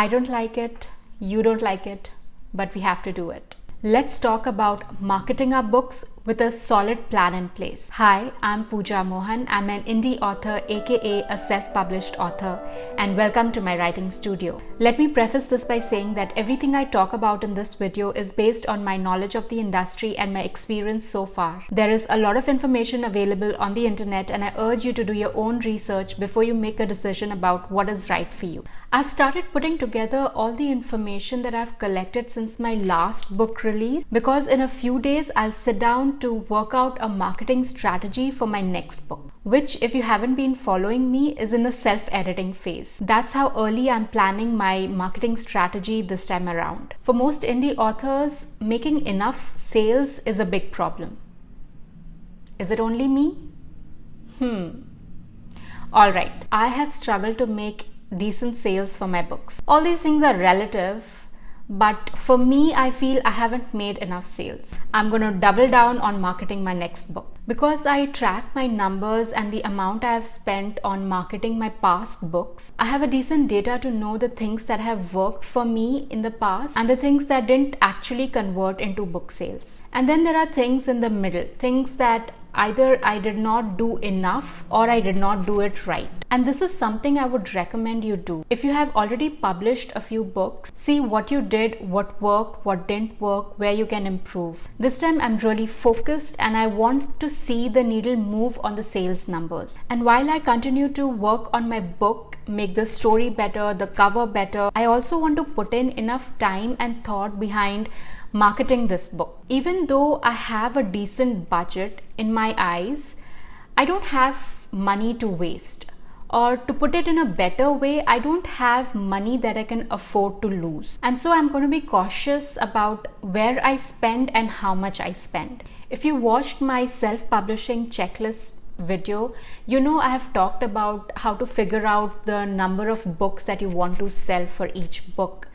I don't like it, you don't like it, but we have to do it. Let's talk about marketing our books with a solid plan in place. Hi, I'm Puja Mohan. I'm an indie author, aka a self-published author, and welcome to my writing studio. Let me preface this by saying that everything I talk about in this video is based on my knowledge of the industry and my experience so far. There is a lot of information available on the internet, and I urge you to do your own research before you make a decision about what is right for you. I've started putting together all the information that I've collected since my last book release, because in a few days I'll sit down to work out a marketing strategy for my next book, which, if you haven't been following me, is in the self-editing phase. That's how early I'm planning my marketing strategy this time around. For most indie authors, making enough sales is a big problem. Is it only me? Alright, I have struggled to make decent sales for my books. All these things are relative, but for me, I feel I haven't made enough sales. I'm going to double down on marketing my next book. Because I track my numbers and the amount I have spent on marketing my past books, I have a decent data to know the things that have worked for me in the past and the things that didn't actually convert into book sales. And then there are things in the middle, things that either I did not do enough or I did not do it right. And this is something I would recommend you do. If you have already published a few books, see what you did, what worked, what didn't work, where you can improve. This time I'm really focused and I want to see the needle move on the sales numbers. And while I continue to work on my book, make the story better, the cover better, I also want to put in enough time and thought behind marketing this book. Even though I have a decent budget, in my eyes, I don't have money to waste. Or to put it in a better way, I don't have money that I can afford to lose. And so I'm going to be cautious about where I spend and how much I spend. If you watched my self-publishing checklist video, you know I have talked about how to figure out the number of books that you want to sell for each book.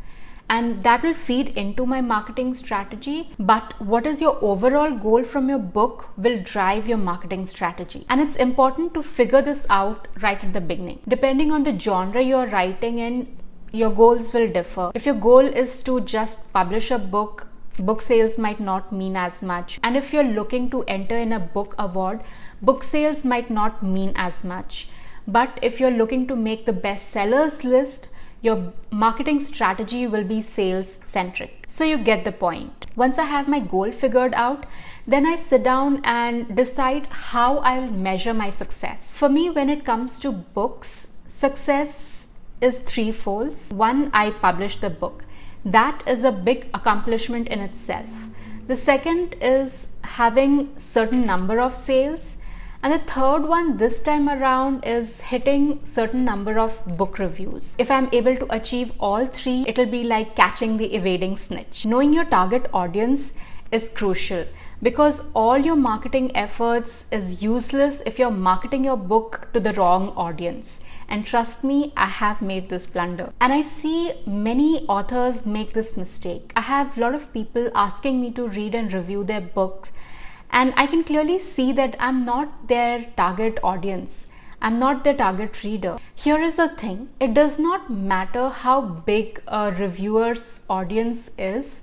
And that will feed into my marketing strategy. But what is your overall goal from your book will drive your marketing strategy. And it's important to figure this out right at the beginning. Depending on the genre you're writing in, your goals will differ. If your goal is to just publish a book, book sales might not mean as much. And if you're looking to enter in a book award, book sales might not mean as much. But if you're looking to make the bestsellers list, your marketing strategy will be sales centric. So you get the point. Once I have my goal figured out, then I sit down and decide how I'll measure my success. For me, when it comes to books, success is threefold. One, I published the book. That is a big accomplishment in itself. The second is having certain number of sales. And the third one this time around is hitting certain number of book reviews. If I'm able to achieve all three, it'll be like catching the evading snitch. Knowing your target audience is crucial, because all your marketing efforts is useless if you're marketing your book to the wrong audience. And trust me, I have made this blunder. And I see many authors make this mistake. I have a lot of people asking me to read and review their books, and I can clearly see that I'm not their target audience. I'm not their target reader. Here is the thing. It does not matter how big a reviewer's audience is.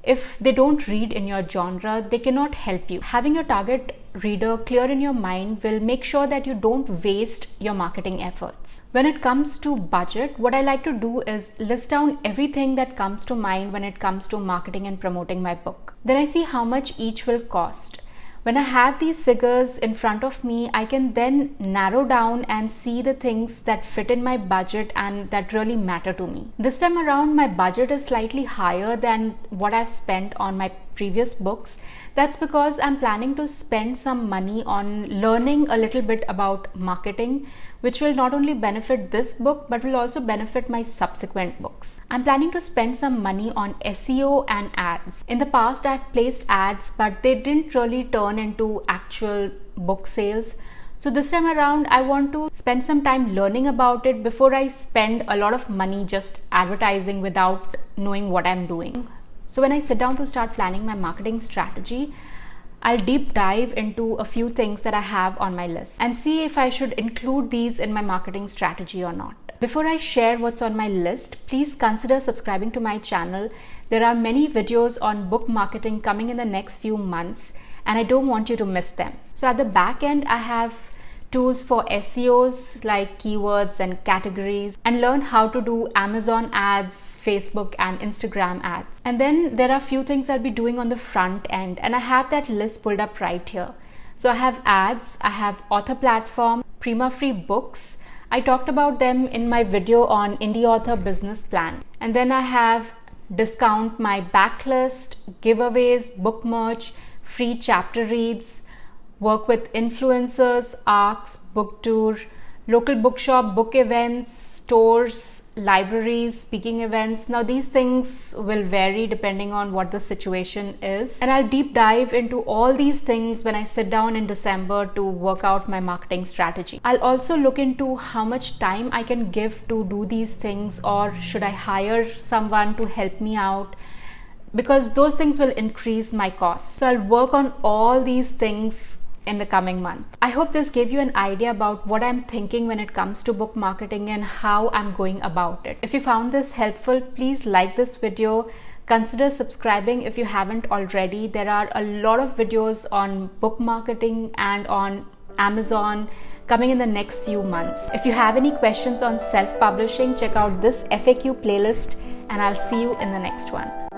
If they don't read in your genre, they cannot help you. Having your target reader clear in your mind will make sure that you don't waste your marketing efforts. When it comes to budget, what I like to do is list down everything that comes to mind when it comes to marketing and promoting my book. Then I see how much each will cost. When I have these figures in front of me, I can then narrow down and see the things that fit in my budget and that really matter to me. This time around, my budget is slightly higher than what I've spent on my previous books. That's because I'm planning to spend some money on learning a little bit about marketing, which will not only benefit this book but will also benefit my subsequent books. I'm planning to spend some money on SEO and ads. In the past, I've placed ads, but they didn't really turn into actual book sales. So this time around, I want to spend some time learning about it before I spend a lot of money just advertising without knowing what I'm doing. So when I sit down to start planning my marketing strategy, I'll deep dive into a few things that I have on my list and see if I should include these in my marketing strategy or not. Before I share what's on my list, please consider subscribing to my channel. There are many videos on book marketing coming in the next few months, and I don't want you to miss them. So at the back end, I have tools for SEOs like keywords and categories, and learn how to do Amazon ads, Facebook and Instagram ads. And then there are a few things I'll be doing on the front end, and I have that list pulled up right here. So I have ads, I have author platform, Prima Free books. I talked about them in my video on Indie Author Business Plan. And then I have discount my backlist, giveaways, book merch, free chapter reads, work with influencers, ARCs, book tour, local bookshop, book events, stores, libraries, speaking events. Now these things will vary depending on what the situation is. And I'll deep dive into all these things when I sit down in December to work out my marketing strategy. I'll also look into how much time I can give to do these things, or should I hire someone to help me out, because those things will increase my costs. So I'll work on all these things in the coming month. I hope this gave you an idea about what I'm thinking when it comes to book marketing and how I'm going about it. If you found this helpful, please like this video. Consider subscribing if you haven't already. There are a lot of videos on book marketing and on Amazon coming in the next few months. If you have any questions on self-publishing, check out this FAQ playlist, and I'll see you in the next one.